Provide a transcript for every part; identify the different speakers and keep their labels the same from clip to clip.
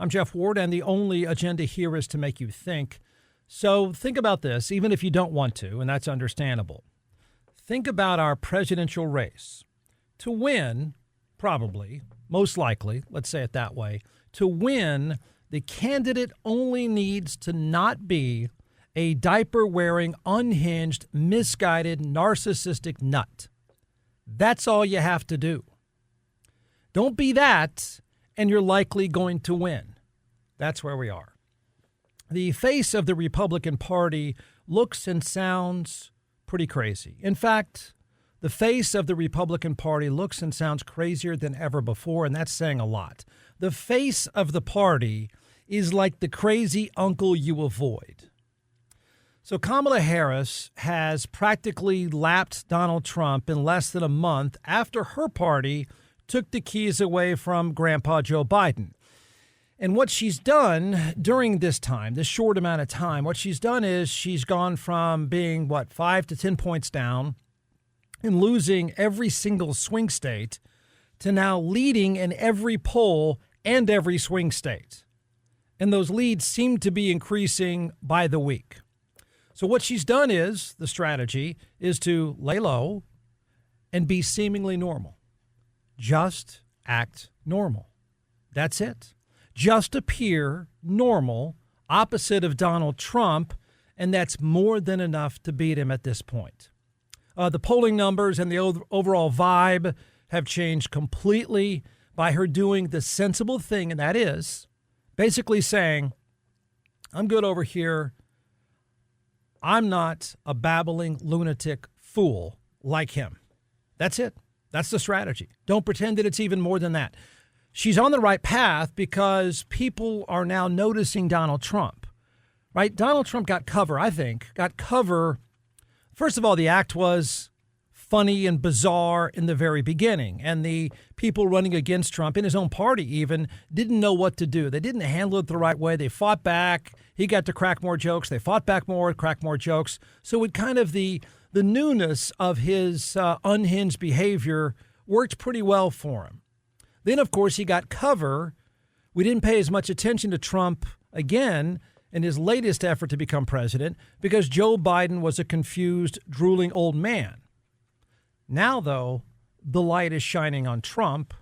Speaker 1: I'm Jeff Ward, and the only agenda here is to make you think. So think about this, even if you don't want to, and that's understandable. Think about our presidential race. To win, probably, most likely, let's say it that way, to win, the candidate only needs to not be a diaper-wearing, unhinged, misguided, narcissistic nut. That's all you have to do. Don't be that, and you're likely going to win. That's where we are. The face of the Republican Party looks and sounds pretty crazy. In fact, the face of the Republican Party looks and sounds crazier than ever before, and that's saying a lot. The face of the party is like the crazy uncle you avoid. So Kamala Harris has practically lapped Donald Trump in less than a month after her party took the keys away from Grandpa Joe Biden. And what she's done during this time, this short amount of time, what she's done is she's gone from being, 5 to 10 points down and losing every single swing state to now leading in every poll and every swing state. And those leads seem to be increasing by the week. So what she's done is, the strategy is to lay low and be seemingly normal. Just act normal. That's it. Just appear normal, opposite of Donald Trump, and that's more than enough to beat him at this point. The polling numbers and the overall vibe have changed completely by her doing the sensible thing, and that is basically saying, I'm good over here. I'm not a babbling lunatic fool like him. That's it. That's the strategy. Don't pretend that it's even more than that. She's on the right path because people are now noticing Donald Trump, right? Donald Trump got cover. First of all, the act was funny and bizarre in the very beginning. And the people running against Trump in his own party even didn't know what to do. They didn't handle it the right way. They fought back. He got to crack more jokes. They fought back more, crack more jokes. So it kind of the newness of his unhinged behavior worked pretty well for him. Then, of course, he got cover. We didn't pay as much attention to Trump again in his latest effort to become president because Joe Biden was a confused, drooling old man. Now, though, the light is shining on Trump,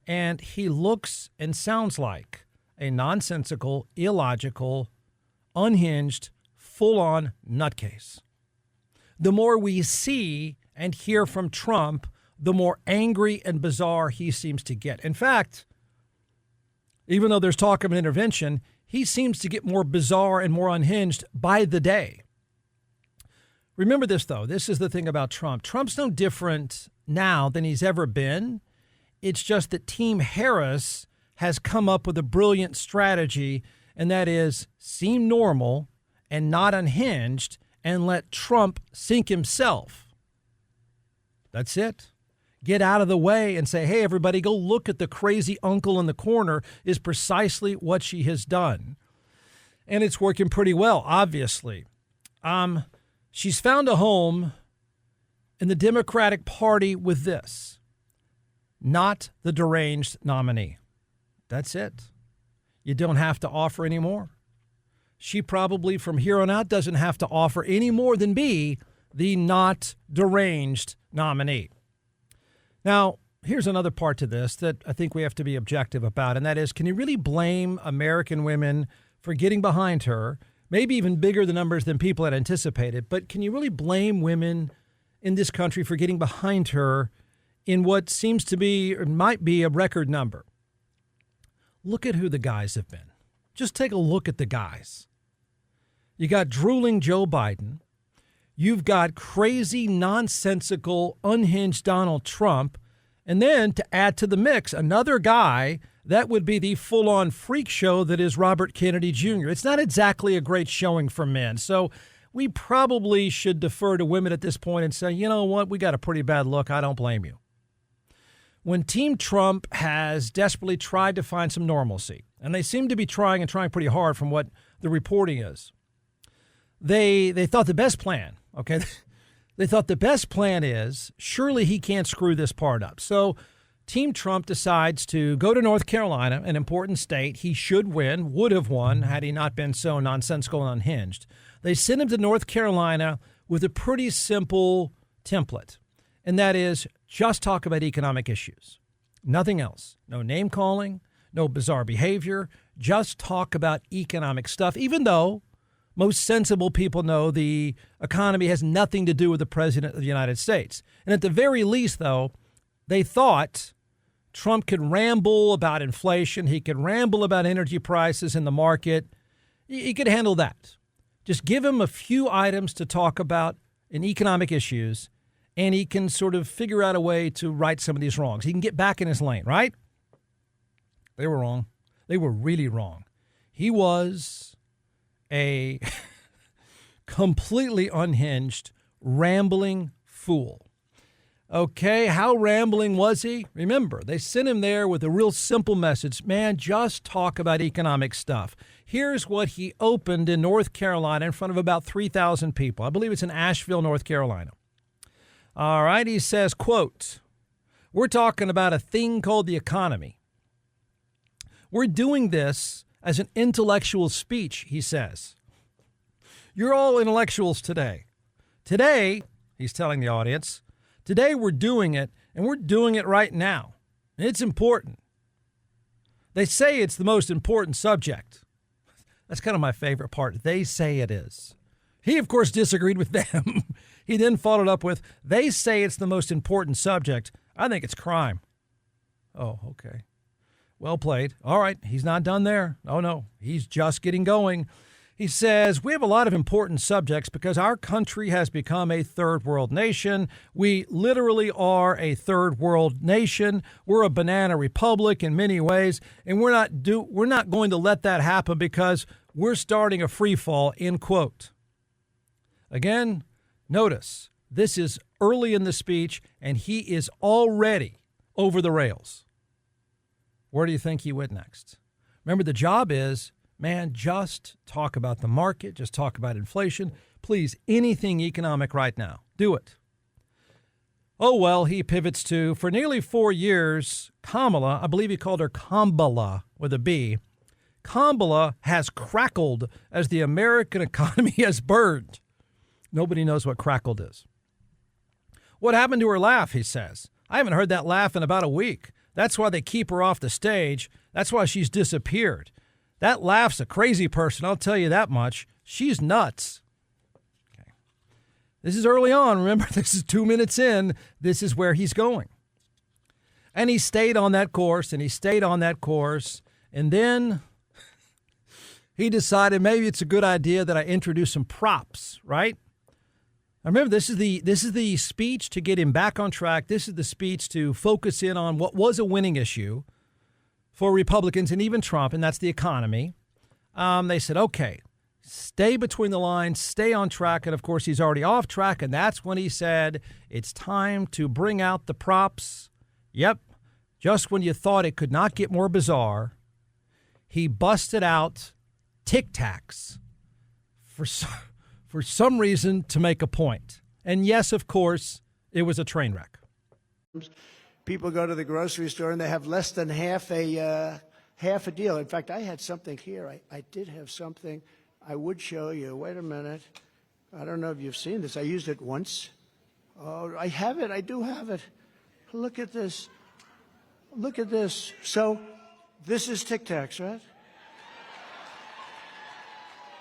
Speaker 1: and he looks and sounds like a nonsensical, illogical, unhinged, full-on nutcase. The more we see and hear from Trump, the more angry and bizarre he seems to get. In fact, even though there's talk of an intervention, he seems to get more bizarre and more unhinged by the day. Remember this, though. This is the thing about Trump. Trump's no different now than he's ever been. It's just that Team Harris has come up with a brilliant strategy, and that is seem normal and not unhinged and let Trump sink himself. That's it. Get out of the way and say, hey, everybody, go look at the crazy uncle in the corner is precisely what she has done. And it's working pretty well, obviously. She's found a home in the Democratic Party with this. Not the deranged nominee. That's it. You don't have to offer any more. She probably from here on out doesn't have to offer any more than be the not deranged nominee. Now, here's another part to this that I think we have to be objective about, and that is, can you really blame American women for getting behind her? Maybe even bigger the numbers than people had anticipated, but can you really blame women in this country for getting behind her in what seems to be or might be a record number? Look at who the guys have been. Just take a look at the guys. You got drooling Joe Biden. You've got crazy, nonsensical, unhinged Donald Trump. And then to add to the mix, another guy that would be the full-on freak show that is Robert Kennedy Jr. It's not exactly a great showing for men. So we probably should defer to women at this point and say, you know what, we got a pretty bad look. I don't blame you. When Team Trump has desperately tried to find some normalcy, and they seem to be trying pretty hard from what the reporting is, they thought the best plan, okay, they thought the best plan is surely he can't screw this part up. So Team Trump decides to go to North Carolina, an important state. He should win, would have won had he not been so nonsensical and unhinged. They send him to North Carolina with a pretty simple template, and that is just talk about economic issues. Nothing else. No name calling, no bizarre behavior, just talk about economic stuff, even though most sensible people know the economy has nothing to do with the president of the United States. And at the very least, though, they thought Trump could ramble about inflation. He could ramble about energy prices in the market. He could handle that. Just give him a few items to talk about in economic issues, and he can sort of figure out a way to right some of these wrongs. He can get back in his lane, right? They were wrong. They were really wrong. He was a completely unhinged, rambling fool. Okay, how rambling was he? Remember, they sent him there with a real simple message. Man, just talk about economic stuff. Here's what he opened in North Carolina in front of about 3,000 people. I believe it's in Asheville, North Carolina. All right, he says, quote, "We're talking about a thing called the economy. We're doing this as an intellectual speech," he says. "You're all intellectuals today. Today," he's telling the audience, "today we're doing it, and we're doing it right now. And it's important. They say it's the most important subject." That's kind of my favorite part. They say it is. He, of course, disagreed with them. He then followed up with, "They say it's the most important subject. I think it's crime." Oh, okay. Well played. All right. He's not done there. Oh, no. He's just getting going. He says, "We have a lot of important subjects because our country has become a third world nation. We literally are a third world nation. We're a banana republic in many ways, and we're not going to let that happen because we're starting a free fall," end quote. Again, notice this is early in the speech, and he is already over the rails. Where do you think he went next? Remember, the job is, man, just talk about the market, just talk about inflation. Please, anything economic right now. Do it. Oh, well, he pivots to, for nearly 4 years, Kamala, I believe he called her Kamala with a B, Kamala has crackled as the American economy has burned. Nobody knows what crackled is. What happened to her laugh, he says. I haven't heard that laugh in about a week. That's why they keep her off the stage. That's why she's disappeared. That laugh's a crazy person, I'll tell you that much. She's nuts. Okay. This is early on. Remember, this is 2 minutes in. This is where he's going. And he stayed on that course, and he stayed on that course. And then he decided maybe it's a good idea that I introduce some props, right? Now remember, this is the speech to get him back on track. This is the speech to focus in on what was a winning issue for Republicans and even Trump, and that's the economy. They said, okay, stay between the lines, stay on track. And, of course, he's already off track, and that's when he said, it's time to bring out the props. Yep, just when you thought it could not get more bizarre, he busted out TicTacs for some reason to make a point. And, yes, of course, it was a train wreck.
Speaker 2: People go to the grocery store and they have less than half a deal. In fact, I had something here. I did have something I would show you. Wait a minute. I don't know if you've seen this. I used it once. Oh, I have it. I do have it. Look at this. Look at this. So this is TicTacs, right?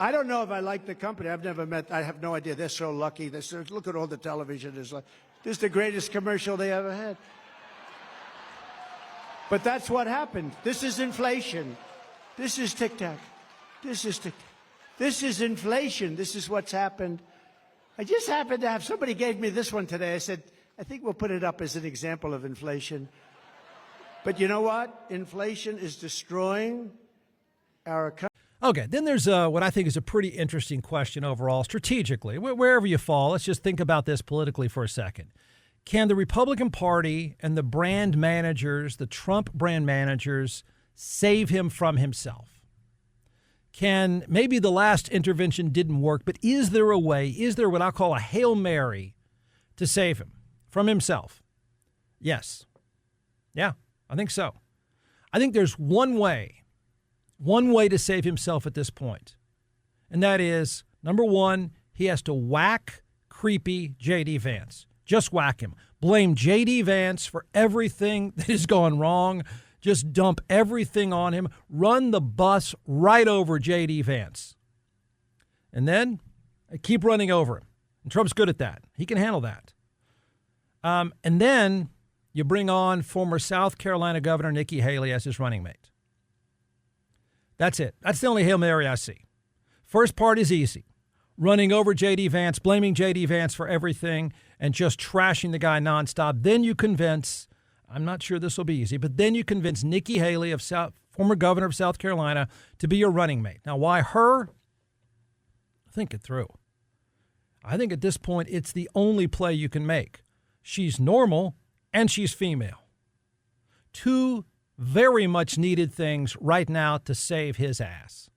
Speaker 2: I don't know if I like the company. I've never met. I have no idea. They're so lucky. Look at all the television. This is the greatest commercial they ever had. But that's what happened. This is inflation. This is TicTac. This is TicTac. This is inflation. This is what's happened. I just happened to have, somebody gave me this one today. I said, I think we'll put it up as an example of inflation. But you know what? Inflation is destroying our economy.
Speaker 1: Okay, then there's what I think is a pretty interesting question overall, strategically. Wherever you fall, let's just think about this politically for a second. Can the Republican Party and the brand managers, the Trump brand managers, save him from himself? Can maybe the last intervention didn't work, but is there a way, is there what I call a Hail Mary to save him from himself? Yes. Yeah, I think so. I think there's one way to save himself at this point, and that is, number one, he has to whack creepy J.D. Vance. Just whack him. Blame J.D. Vance for everything that has gone wrong. Just dump everything on him. Run the bus right over J.D. Vance. And then keep running over him. And Trump's good at that. He can handle that. And then you bring on former South Carolina Governor Nikki Haley as his running mate. That's it. That's the only Hail Mary I see. First part is easy. Running over J.D. Vance, blaming J.D. Vance for everything, and just trashing the guy nonstop. Then you convince, I'm not sure this will be easy, but then you convince Nikki Haley, former governor of South Carolina, to be your running mate. Now, why her? Think it through. I think at this point, it's the only play you can make. She's normal, and she's female. Two very much needed things right now to save his ass.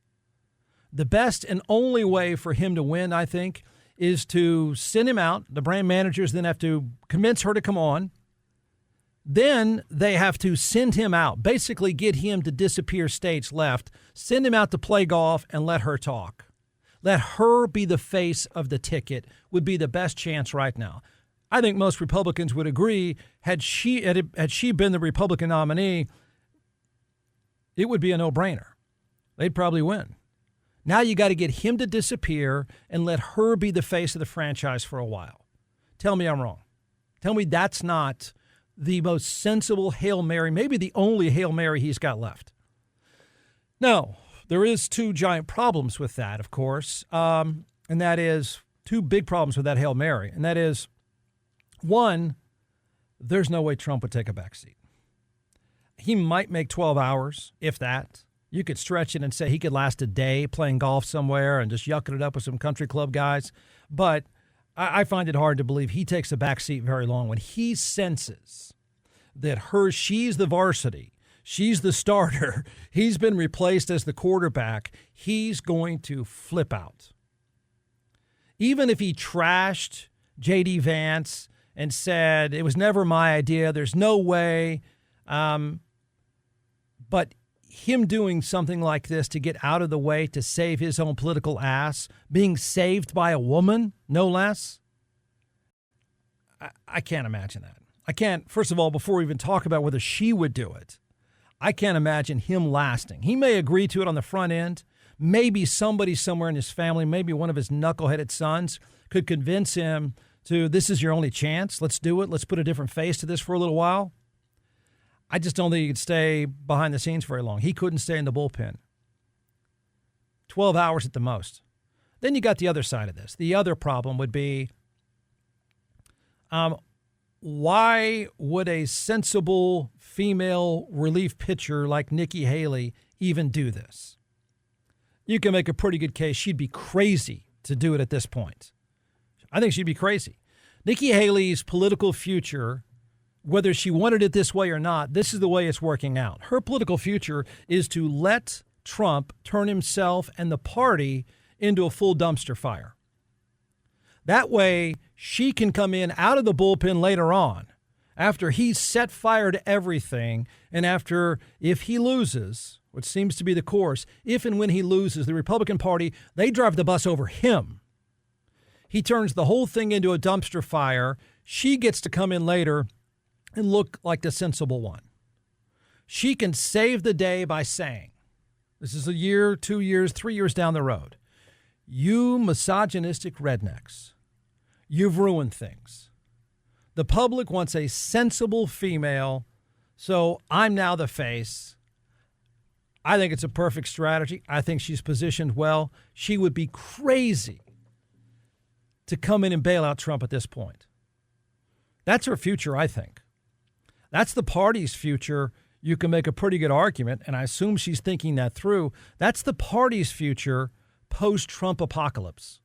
Speaker 1: The best and only way for him to win, I think, is to send him out. The brand managers then have to convince her to come on. Then they have to send him out, basically get him to disappear stage left, send him out to play golf, and let her talk. Let her be the face of the ticket would be the best chance right now. I think most Republicans would agree, had she been the Republican nominee, it would be a no-brainer. They'd probably win. Now you got to get him to disappear and let her be the face of the franchise for a while. Tell me I'm wrong. Tell me that's not the most sensible Hail Mary, maybe the only Hail Mary he's got left. No, there is two giant problems with that, of course, and that is two big problems with that Hail Mary, and that is, one, there's no way Trump would take a backseat. He might make 12 hours, if that. You could stretch it and say he could last a day playing golf somewhere and just yucking it up with some country club guys. But I find it hard to believe he takes a back seat very long. When he senses that she's the varsity, she's the starter, he's been replaced as the quarterback, he's going to flip out. Even if he trashed J.D. Vance and said, it was never my idea, there's no way, but him doing something like this to get out of the way to save his own political ass, being saved by a woman, no less, I can't imagine that. I can't, first of all, before we even talk about whether she would do it, I can't imagine him lasting. He may agree to it on the front end. Maybe somebody somewhere in his family, maybe one of his knuckleheaded sons, could convince him to, this is your only chance, let's do it, let's put a different face to this for a little while. I just don't think he could stay behind the scenes very long. He couldn't stay in the bullpen. 12 hours at the most. Then you got the other side of this. The other problem would be, why would a sensible female relief pitcher like Nikki Haley even do this? You can make a pretty good case she'd be crazy to do it at this point. I think she'd be crazy. Nikki Haley's political future, whether she wanted it this way or not, this is the way it's working out. Her political future is to let Trump turn himself and the party into a full dumpster fire. That way, she can come in out of the bullpen later on, after he's set fire to everything, and after, if he loses, which seems to be the course, if and when he loses, the Republican Party, they drive the bus over him. He turns the whole thing into a dumpster fire. She gets to come in later and look like the sensible one. She can save the day by saying, this is a year, 2 years, 3 years down the road, you misogynistic rednecks, you've ruined things. The public wants a sensible female, so I'm now the face. I think it's a perfect strategy. I think she's positioned well. She would be crazy to come in and bail out Trump at this point. That's her future, I think. That's the party's future. You can make a pretty good argument, and I assume she's thinking that through. That's the party's future post-Trump apocalypse.